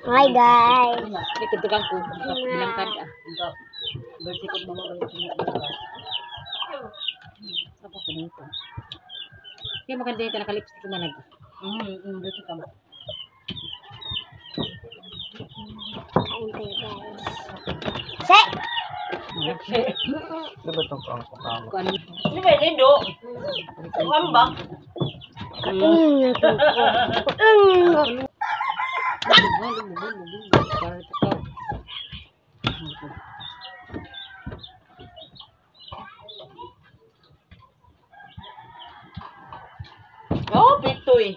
Hi guys. Ito tukang ko bilang kada. Enggak bersikap mama balik punya apa ko nito. Kaya maganda yung nakalipstick na lagi. Bersikap. Kain tayo guys. Se! Diba itong pangkakama? Ini ba yun do? Ano ba? Oh, pitoy.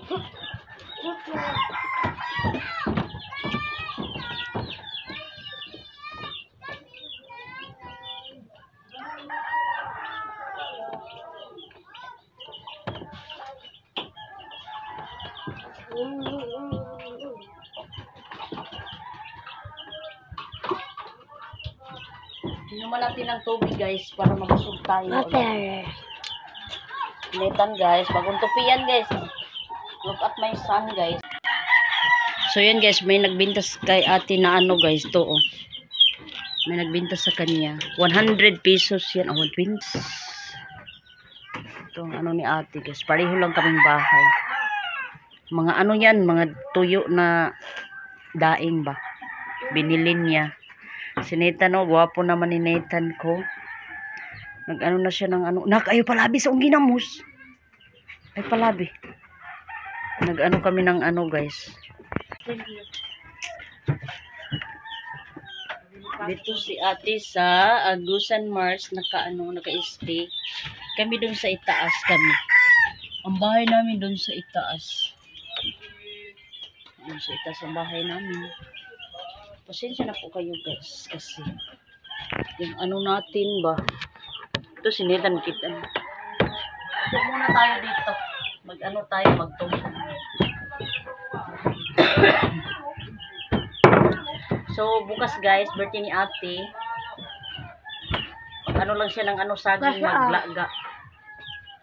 Inuman natin ng tubig guys para mabusog tayo. Water. Netan guys, bagong tupi yan guys. Look at my son guys. So yan guys, may nagbintas kay ate na ano guys to oh. May nagbintas sa kanya. 100 pesos yan. Oh, twins. Itong ano ni ate guys. Pareho lang kaming bahay. Mga ano yan, mga tuyo na daing ba. Binilin niya. Si Nathan oh, gwapo naman ni Nathan ko. Nag-ano na siya ng ano. Nakayo palabi sa ginamos. Ay palabi. Nag-ano kami ng ano guys. Dito si ate sa Agusan Mars naka-stay. Kami doon sa itaas kami. Ang bahay namin doon sa itaas. Doon sa itaas ang bahay namin. Pasensya na po kayo guys kasi yung ano natin ba. Ito sinitan kita. Ito muna tayo dito. Mag-ano tayo, magtungkol. So, bukas guys, birthday ni ate. Ano lang siya ng ano saging, maglaga.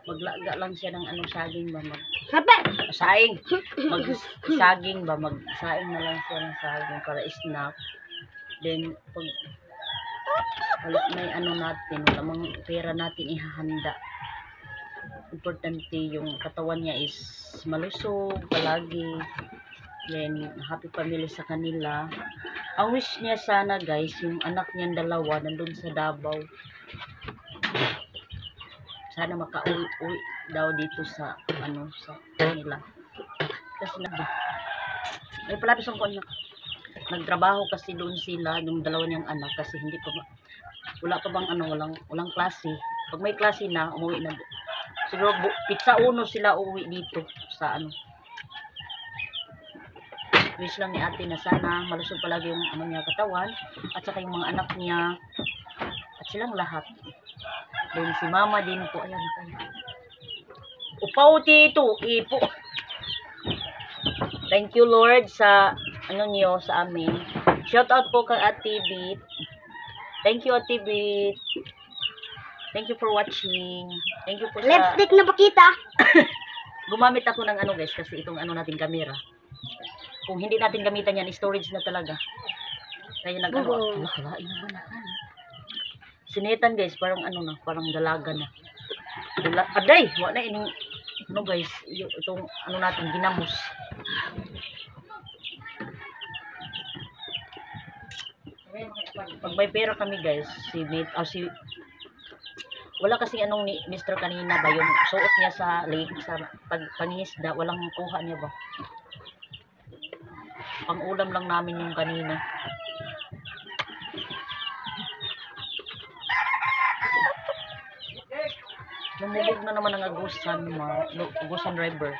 Maglaga lang siya ng ano saging ba? Saing. Mag-saging ba? Mag-saing na lang siya ng saging para snack. Then, pag wala may ano natin, wala mang pera natin ihahanda. Importante yung katawan niya is malusog palagi. Then, happy family sa kanila. Ang wish niya sana guys, yung anak niyang dalawa nandun sa Davao. Sana makauwi daw dito sa ano sa kanila. Kasi may palapis ang kanya. Nagtrabaho kasi doon sila, yung dalawa niyang anak kasi hindi pa wala pa bang ano, walang klase. Pag may klase na, umuwi na. Siguro pizza uno sila uuwi dito sa ano. Wish lang ni ate na sana malusog palagi yung ano niya katawan at saka yung mga anak niya at silang lahat. Then si mama din po, ayan kayo. Upaw tito, ipo. Thank you Lord sa ano niyo sa amin. Shout out po kay Ate Bit. Thank you Ate Bit. Thank you for watching. Thank you po sa Lipstick na pakita. gumamit ako ng ano guys kasi itong ano nating camera. Kung hindi natin gamitan yan, storage na talaga. Kaya nag-ano. Nakalain naman na. Sinetan guys, parang ano na, parang dalaga na. Aday! Wala na ining, ano guys, itong ano natin, ginamos. Pag may pera kami guys, wala kasi anong ni Mr. kanina ba, yung suot niya sa lake, sa pangingisda, walang kuha niya ba. Pang-ulam lang namin yung kanina. Lumubog na naman ang Agusan River.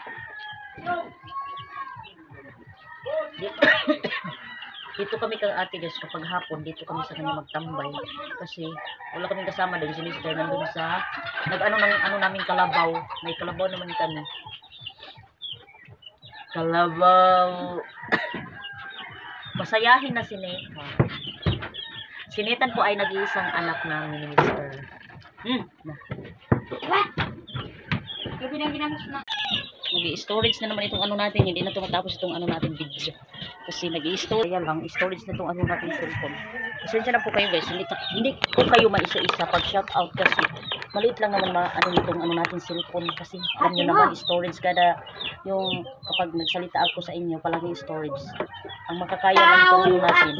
Dito kami kay ate guys, kapag hapon, dito kami sa kanya magtambay. Kasi wala kaming kasama doon, si Mr. nandun sa, nag-ano ng ano namin kalabaw. May kalabaw naman kami. Kalabaw. Masayahin na si Nathan. Si Nathan po ay nag-iisang anak namin ni Mr. nag-i-storage na naman itong ano natin. Hindi na tumatapos itong ano natin video. Kasi nag-i-storage. Ayan lang, storage na itong ano natin cellphone. Pasensya na po kayo guys. Hindi po kayo maisa-isa pag shout out kasi maliit lang naman ano itong ano natin cellphone. Kasi alam nyo naman, storage kada yung kapag nagsalita ako sa inyo, palagi storage. Ang makakaya lang itong ano natin.